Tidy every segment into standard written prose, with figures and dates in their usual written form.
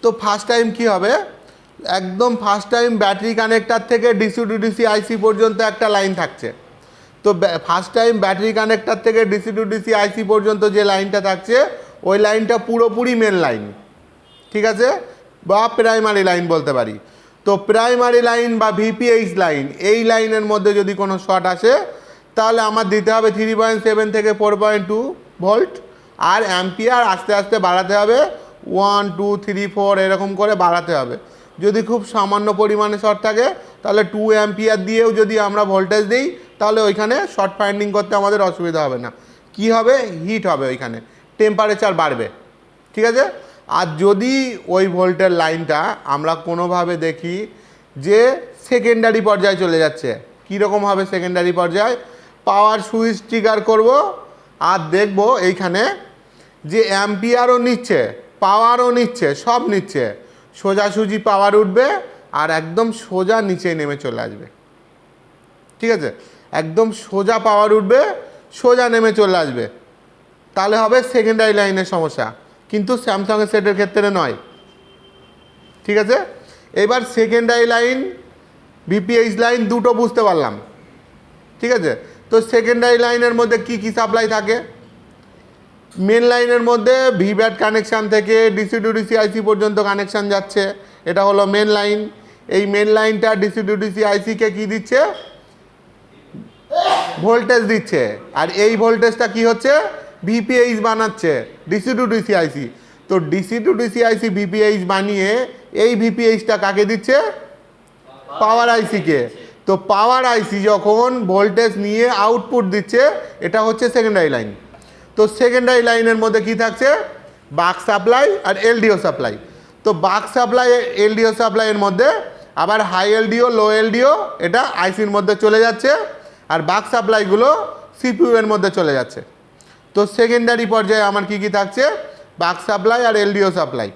তো first time কি হবে, একদম ফার্স্ট টাইম ব্যাটারি কানেক্টার থেকে ডিসি টু ডিসি আইসি পর্যন্ত একটা লাইন থাকছে। তো ফার্স্ট টাইম ব্যাটারি কানেক্টার থেকে ডিসি টু ডিসি আইসি পর্যন্ত যে লাইনটা থাকছে ওই লাইনটা পুরোপুরি মেন লাইন, ঠিক আছে, বা প্রাইমারি লাইন বলতে পারি। তো প্রাইমারি লাইন বা ভিপিএইচ লাইন, এই লাইনের মধ্যে যদি কোনো শর্ট আসে তাহলে আমার দিতে হবে 3.7 থেকে 4.2 ভোল্ট, আর অ্যাম্পিয়ার আস্তে আস্তে বাড়াতে হবে, 1 2 3 4 এরকম করে বাড়াতে হবে। যদি খুব সামান্য পরিমাণে শর্ট থাকে তাহলে 2 অ্যাম্পিয়ার দিয়েও যদি আমরা ভোল্টেজ দিই তাহলে ওইখানে শর্ট ফাইন্ডিং করতে আমাদের অসুবিধা হবে না। কি হবে, হিট হবে, ওইখানে টেম্পারেচার বাড়বে, ঠিক আছে। আর যদি ওই ভোল্টের লাইনটা আমরা কোনোভাবে দেখি যে সেকেন্ডারি পর্যায়ে চলে যাচ্ছে, কীরকম হবে সেকেন্ডারি পর্যায়ে, পাওয়ার সুইচ ট্রিগার করব আর দেখব এইখানে যে অ্যাম্পিয়ারও নিচ্ছে, পাওয়ারও নিচ্ছে, সব নিচ্ছে, সোজাসুজি পাওয়ার উঠবে আর একদম সোজা নিচে নেমে চলে আসবে, ঠিক আছে, একদম সোজা পাওয়ার উঠবে, সোজা নেমে চলে আসবে, তাহলে হবে সেকেন্ডারি লাইনের সমস্যা, কিন্তু স্যামসাংয়ের সেটের ক্ষেত্রে নয়, ঠিক আছে। এবার সেকেন্ডারি লাইন ভিপিএইচ লাইন দুটো বুঝতে পারলাম, ঠিক আছে। তো সেকেন্ডারি লাইনের মধ্যে কি কি সাপ্লাই থাকে, মেন লাইনের মধ্যে ভিব্যাট কানেকশান থেকে ডিসি টু ডিসি আইসি পর্যন্ত কানেকশান যাচ্ছে, এটা হলো মেন লাইন। এই মেন লাইনটা ডিসি টু ডিসি আইসিকে কী দিচ্ছে, ভোল্টেজ দিচ্ছে, আর এই ভোল্টেজটা কি হচ্ছে, ভিপিএইচ বানাচ্ছে ডিসি টু ডিসি আইসি। তো ডিসি টু ডিসি আইসি ভিপিএইচ বানিয়ে এই ভিপিএইচটা কাকে দিচ্ছে, পাওয়ার আইসিকে। তো পাওয়ার আইসি যখন ভোল্টেজ নিয়ে আউটপুট দিচ্ছে, এটা হচ্ছে সেকেন্ডারি লাইন। তো সেকেন্ডারি লাইনের মধ্যে কি থাকছে, বাক সাপ্লাই আর এলডিও সাপ্লাই। তো বাক সাপ্লাই এলডিও সাপ্লাইয়ের মধ্যে আবার হাই এলডিও লো এলডিও এটা আইসির মধ্যে চলে যাচ্ছে, আর বাক সাপ্লাইগুলো সিপিইউ এর মধ্যে চলে যাচ্ছে। তো সেকেন্ডারি পর্যায়ে আমার কি কি থাকছে, বাক সাপ্লাই আর এলডিও সাপ্লাই।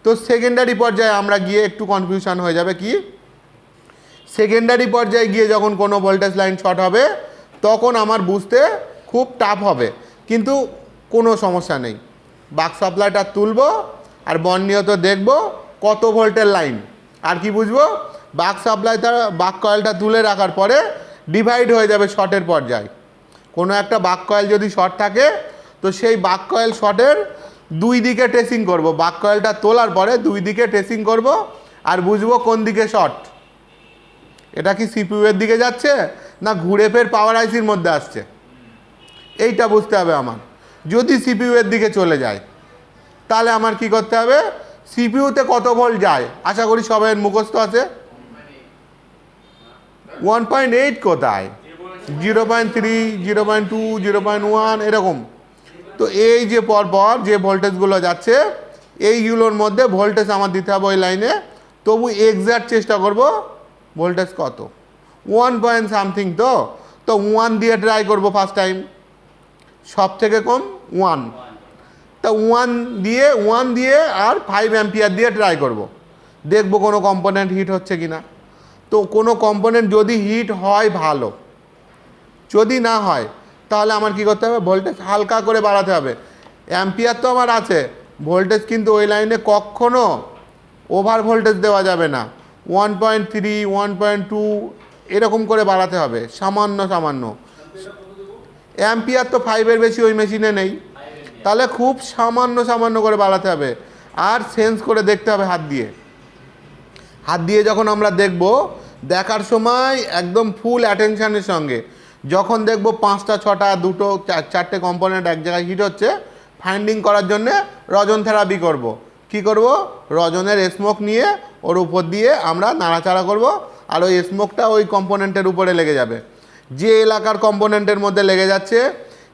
তো সেকেন্ডারি পর্যায়ে আমরা গিয়ে একটু কনফিউশন হয়ে যাবে, কি সেকেন্ডারি পর্যায়ে গিয়ে যখন কোনো ভোল্টেজ লাইন শর্ট হবে তখন আমার বুঝতে খুব টাফ হবে, কিন্তু কোনো সমস্যা নেই। বাক সাপ্লাইটা তুলব আর বর্নিওতে দেখব কত ভোল্টের লাইন, আর কি বুঝবো, বাক সাপ্লাইটা বাক কয়েলটা তুলে রাখার পরে ডিভাইড হয়ে যাবে শর্টের পর্যায়। কোনো একটা বাক কয়েল যদি শর্ট থাকে তো সেই বাক কয়েল শর্টের দুই দিকে টেস্টিং করব, বাক কয়েলটা তোলার পরে দুই দিকে টেস্টিং করব আর বুঝবো কোন দিকে শর্ট, এটা কি সিপিইউ এর দিকে যাচ্ছে না ঘুরে ফের পাওয়ার আইসির মধ্যে আসছে, এইটা বুঝতে হবে আমার। যদি সিপিইউ এর দিকে চলে যায় তাহলে আমার কি করতে হবে, সিপিইউতে কত ভোল্ট যায়, আশা করি সবাই মুখস্থ আছে, 1.8 কোথায়, 0.3 0.2 0.1 এরকম। তো এই যে পরপর যে ভোল্টেজগুলো যাচ্ছে এইগুলোর মধ্যে ভোল্টেজ আমার দিতে হবে ওই লাইনে, তবু এক্স্যাক্ট চেষ্টা করব ভোল্টেজ কত, 1 পয়েন্ট সামথিং। তো 1 দিয়ে ট্রাই করব ফার্স্ট টাইম, সব থেকে কম 1। তা 1 দিয়ে আর 5 অ্যাম্পিয়ার দিয়ে ট্রাই করব, দেখব কোনো কম্পোনেন্ট হিট হচ্ছে কি না। তো কোনো কম্পোনেন্ট যদি হিট হয় ভালো, যদি না হয় তাহলে আমার কি করতে হবে, ভোল্টেজ হালকা করে বাড়াতে হবে। অ্যাম্পিয়ার তো আমার আছে, ভোল্টেজ কিন্তু ওই লাইনে কখনো ওভার ভোল্টেজ দেওয়া যাবে না, 1.3 1.2 এরকম করে বাড়াতে হবে, সামান্য সামান্য। অ্যাম্পিয়ার তো 5-এর বেশি ওই মেশিনে নেই, তাহলে খুব সামান্য সামান্য করে বাড়াতে হবে। আর সেন্স করে দেখতে হবে হাত দিয়ে যখন আমরা দেখব, দেখার সময় একদম ফুল অ্যাটেনশানের সঙ্গে, যখন দেখব 5টা 6টা 2টো 4টে কম্পোনেন্ট এক জায়গায় হিট হচ্ছে, ফাইন্ডিং করার জন্যে রজন থেরাপি করব। কি করব, রজনের স্মোক নিয়ে ওর উপর দিয়ে আমরা নাড়াচাড়া করব, আর ওই স্মোকটা ওই কম্পোনেন্টের উপরে লেগে যাবে। যে এলাকার কম্পোনেন্টের মধ্যে লেগে যাচ্ছে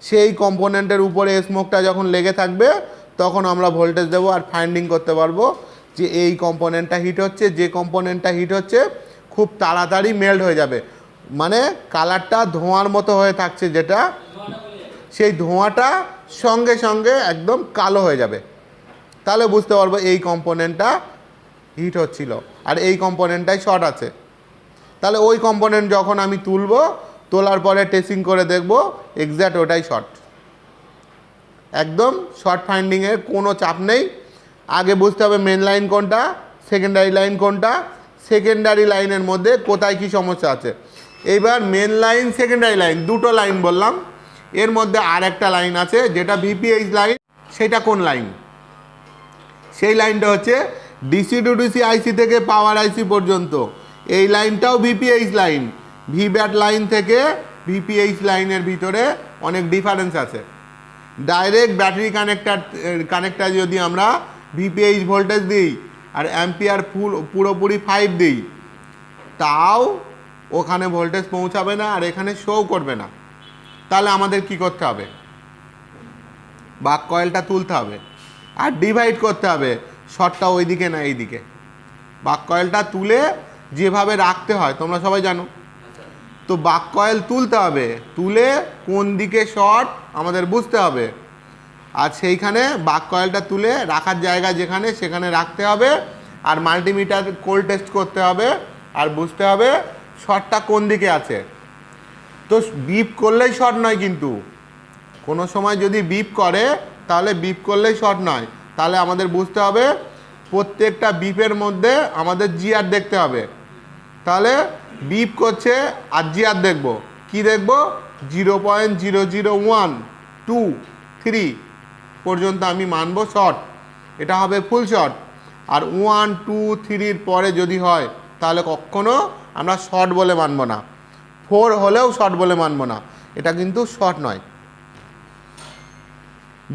সেই কম্পোনেন্টের উপরে স্মোকটা যখন লেগে থাকবে তখন আমরা ভোল্টেজ দেবো আর ফাইন্ডিং করতে পারবো যে এই কম্পোনেন্টটা হিট হচ্ছে। যে কম্পোনেন্টটা হিট হচ্ছে খুব তাড়াতাড়ি মেল্ট হয়ে যাবে, মানে কালারটা ধোঁয়ার মতো হয়ে থাকছে, যেটা সেই ধোঁয়াটা সঙ্গে সঙ্গে একদম কালো হয়ে যাবে, তাহলে বুঝতে পারবো এই কম্পোনেন্টটা হিট হচ্ছিল আর এই কম্পোনেন্টটাই শর্ট আছে। তাহলে ওই কম্পোনেন্ট যখন আমি তুলবো, তোলার পরে টেস্টিং করে দেখব এক্স্যাক্ট ওটাই শর্ট, একদম শর্ট ফাইন্ডিংয়ের কোনো চাপ নেই। আগে বুঝতে হবে মেন লাইন কোনটা, সেকেন্ডারি লাইন কোনটা, সেকেন্ডারি লাইনের মধ্যে কোথায় কি সমস্যা আছে। এইবার মেন লাইন সেকেন্ডারি লাইন দুটো লাইন বললাম, এর মধ্যে আর একটা লাইন আছে যেটা ভিপিএইচ লাইন। সেটা কোন লাইন? সেই লাইনটা হচ্ছে ডিসি টু ডিসি আইসি থেকে পাওয়ার আইসি পর্যন্ত। এই লাইনটাও ভিপিএইচ লাইন। ভিব্যাট লাইন থেকে ভিপিএইচ লাইনের ভিতরে অনেক ডিফারেন্স আছে। ডাইরেক্ট ব্যাটারি কানেক্টার যদি আমরা ভিপিএইচ ভোল্টেজ দিই আর অ্যাম্পিয়ার পুরোপুরি 5 দিই, তাও ওখানে ভোল্টেজ পৌঁছাবে না আর এখানে শো করবে না। তাহলে আমাদের কি করতে হবে? বাক কয়েলটা তুলতে হবে আর ডিভাইড করতে হবে, শর্টটা ওইদিকে না এইদিকে। বাক কয়েলটা তুলে যেভাবে রাখতে হয় তোমরা সবাই জানো, তো বাক কয়েল তুলতে হবে, তুলে কোন দিকে শর্ট আমাদের বুঝতে হবে। আর সেইখানে বাক কয়েলটা তুলে রাখার জায়গা যেখানে সেখানে রাখতে হবে, আর মাল্টিমিটার কোল টেস্ট করতে হবে আর বুঝতে হবে শর্টটা কোন দিকে আছে। তো বিপ করলেই শর্ট নয়, কিন্তু কোনো সময় যদি বিপ করে তাহলে বিপ করলেই শর্ট নয়। তাহলে আমাদের বুঝতে হবে প্রত্যেকটা বিপের মধ্যে আমাদের জিআর দেখতে হবে। তাহলে বিপ করছে আর জিআর দেখব, কি দেখব? 0.00123 পর্যন্ত আমি মানবো শর্ট, এটা হবে ফুল শর্ট। আর 1 2 3 পরে যদি হয় তাহলে কখনো আমরা শর্ট বলে মানবো না, 4 হলেও শর্ট বলে মানবো না, এটা কিন্তু শর্ট নয়।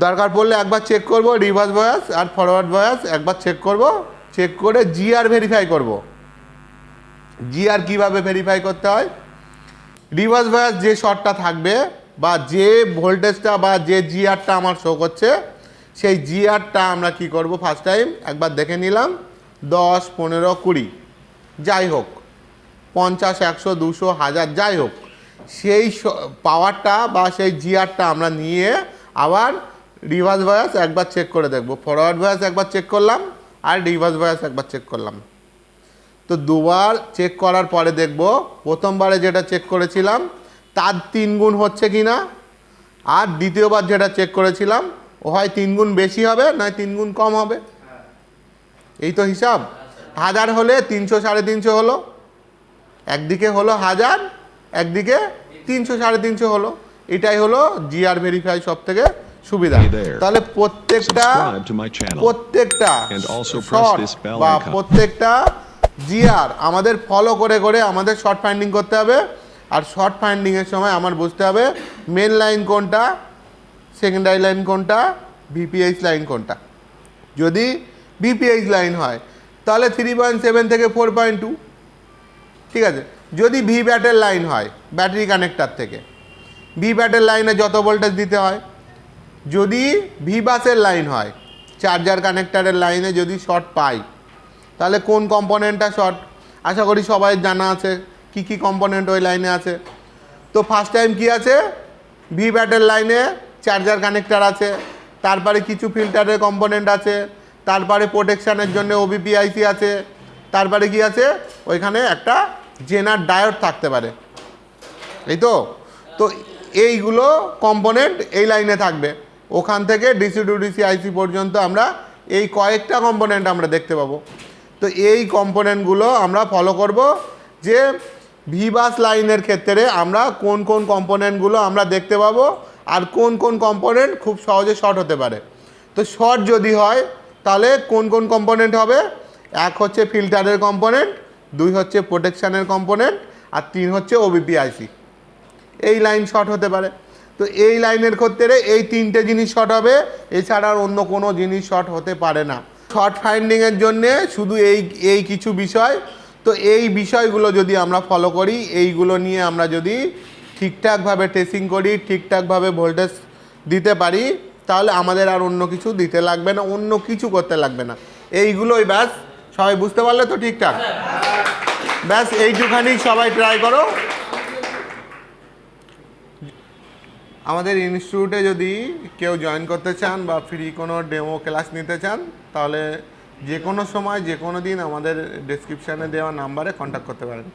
দরকার পড়লে একবার চেক করব রিভার্স ভয়েস আর ফরওয়ার্ড ভয়েস, একবার চেক করব, চেক করে জিআর ভেরিফাই করব। জিআর কীভাবে ভেরিফাই করতে হয়? রিভার্স ভয়েস যে শর্টটা থাকবে বা যে ভোল্টেজটা বা যে জিআরটা আমার শো করছে, সেই জিআরটা আমরা কি করব, ফার্স্ট টাইম একবার দেখে নিলাম 10 15 20 যাই হোক, 50 100 200 1000 যাই হোক, সেই পাওয়ারটা বা সেই জিআরটা আমরা নিয়ে আবার রিভার্স ভয়েস একবার চেক করে দেখব, ফরওয়ার্ড ভয়েস একবার চেক করলাম আর রিভার্স ভয়েস একবার চেক করলাম। তো দুবার চেক করার পরে দেখব প্রথমবারে যেটা চেক করেছিলাম তার 3 গুণ হচ্ছে কি না, আর দ্বিতীয়বার যেটা চেক করেছিলাম ও হয় 3 গুণ বেশি হবে নয় 3 গুণ কম হবে। এই তো হিসাব। 1000 হলে 300 350 হলো, একদিকে হলো 1000, একদিকে 300 350 হলো। এটাই হলো জিআর ভেরিফাই সব থেকে সুবিধা। তাহলে প্রত্যেকটা শর্ট বা প্রত্যেকটা জিআর আমাদের ফলো করে করে আমাদের শর্ট ফাইন্ডিং করতে হবে। আর শর্ট ফাইন্ডিংয়ের সময় আমার বুঝতে হবে মেন লাইন কোনটা, সেকেন্ডারি লাইন কোনটা, ভিপিএইচ লাইন কোনটা। যদি ভিপিএইচ লাইন হয় তাহলে 3.7 থেকে 4.2, ঠিক আছে। যদি ভিব্যাটের লাইন হয় ব্যাটারি কানেক্টার থেকে, ভিব্যাটের লাইনে যত ভোল্টেজ দিতে হয়। যদি ভিবাসের লাইন হয়, চার্জার কানেক্টারের লাইনে যদি শর্ট পাই, তাহলে কোন কম্পোনেন্টটা শর্ট আশা করি সবাই জানা আছে, কি কি কম্পোনেন্ট ওই লাইনে আছে। তো ফার্স্ট টাইম কি আছে, ভিব্যাটের লাইনে চার্জার কানেক্টার আছে, তারপরে কিছু ফিল্টারের কম্পোনেন্ট আছে, তারপরে প্রোটেকশানের জন্য ওবিপি আইসি আছে, তারপরে কি আছে, ওইখানে একটা জেনার ডায়োড থাকতে পারে, এই তো। তো এইগুলো কম্পোনেন্ট এই লাইনে থাকবে। ওখান থেকে ডিসি টু ডিসি আইসি পর্যন্ত আমরা এই কয়েকটা কম্পোনেন্ট আমরা দেখতে পাবো। তো এই কম্পোনেন্টগুলো আমরা ফলো করব যে ভিবাস লাইনের ক্ষেত্রে আমরা কোন কোন কম্পোনেন্টগুলো আমরা দেখতে পাবো আর কোন কোন কম্পোনেন্ট খুব সহজে শর্ট হতে পারে। তো শর্ট যদি হয় তাহলে কোন কোন কম্পোনেন্ট হবে, 1 হচ্ছে ফিল্টারের কম্পোনেন্ট, 2 হচ্ছে প্রোটেকশানের কম্পোনেন্ট, আর 3 হচ্ছে ওবিপি আইসি। এই লাইন শর্ট হতে পারে। তো এই লাইনের ক্ষেত্রে এই 3টে জিনিস শর্ট হবে, এছাড়া আর অন্য কোনো জিনিস শর্ট হতে পারে না। শর্ট ফাইন্ডিংয়ের জন্যে শুধু এই কিছু বিষয়। তো এই বিষয়গুলো যদি আমরা ফলো করি, এইগুলো নিয়ে আমরা যদি ঠিকঠাকভাবে টেস্টিং করি, ঠিকঠাকভাবে ভোল্টেজ দিতে পারি, তাহলে আমাদের আর অন্য কিছু দিতে লাগবে না, অন্য কিছু করতে লাগবে না। এইগুলোই ব্যাস। সবাই বুঝতে পারলে তো ঠিকঠাক? ব্যাস এইটুখানি সবাই ট্রাই করো। আমাদের ইনস্টিটিউটে যদি কেউ জয়েন করতে চান বা ফ্রি কোনো ডেমো ক্লাস নিতে চান, তাহলে যে কোনো সময় যে কোনো দিন আমাদের ডেসক্রিপশানে দেওয়া নাম্বারে কন্ট্যাক্ট করতে পারেন।